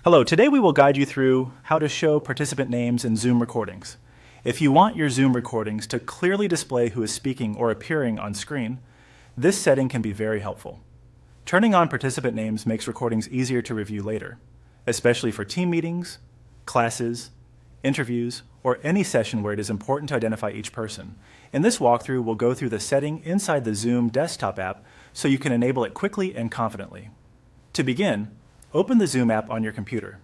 Hello, today we will guide you through how to show participant names in Zoom recordings. If you want your Zoom recordings to clearly display who is speaking or appearing on screen, this setting can be very helpful. Turning on participant names makes recordings easier to review later, especially for team meetings, classes, interviews, or any session where it is important to identify each person. In this walkthrough, we'll go through the setting inside the Zoom desktop app so you can enable it quickly and confidently. To begin, open the Zoom app on your computer.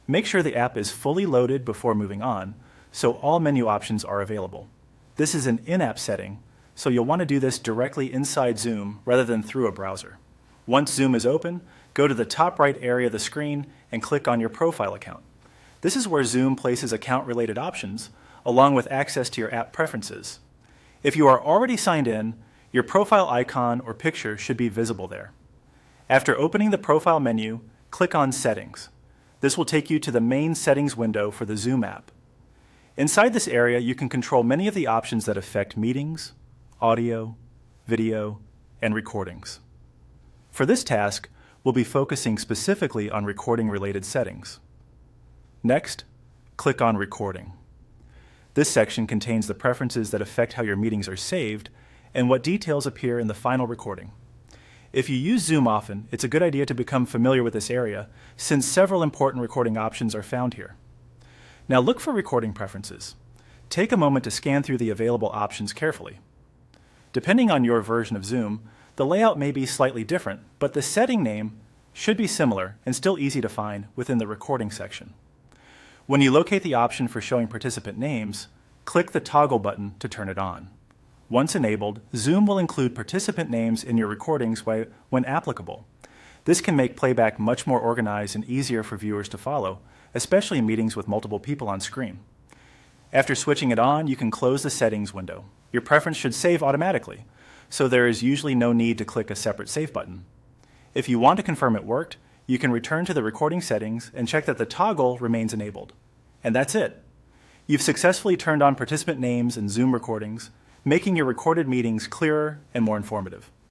Make sure the app is fully loaded before moving on, so all menu options are available. This is an in-app setting, so you'll want to do this directly inside Zoom rather than through a browser. Once Zoom is open, go to the top right area of the screen and click on your profile account. This is where Zoom places account-related options, along with access to your app preferences. If you are already signed in, your profile icon or picture should be visible there. After opening the profile menu, click on Settings. This will take you to the main settings window for the Zoom app. Inside this area, you can control many of the options that affect meetings, audio, video, and recordings. For this task, we'll be focusing specifically on recording-related settings. Next, click on Recording. This section contains the preferences that affect how your meetings are saved and what details appear in the final recording. If you use Zoom often, it's a good idea to become familiar with this area, since several important recording options are found here. Now look for recording preferences. Take a moment to scan through the available options carefully. Depending on your version of Zoom, the layout may be slightly different, but the setting name should be similar and still easy to find within the recording section. When you locate the option for showing participant names, click the toggle button to turn it on. Once enabled, Zoom will include participant names in your recordings when applicable. This can make playback much more organized and easier for viewers to follow, especially in meetings with multiple people on screen. After switching it on, you can close the settings window. Your preference should save automatically, so there is usually no need to click a separate save button. If you want to confirm it worked, you can return to the recording settings and check that the toggle remains enabled. And that's it. You've successfully turned on participant names in Zoom recordings, making your recorded meetings clearer and more informative.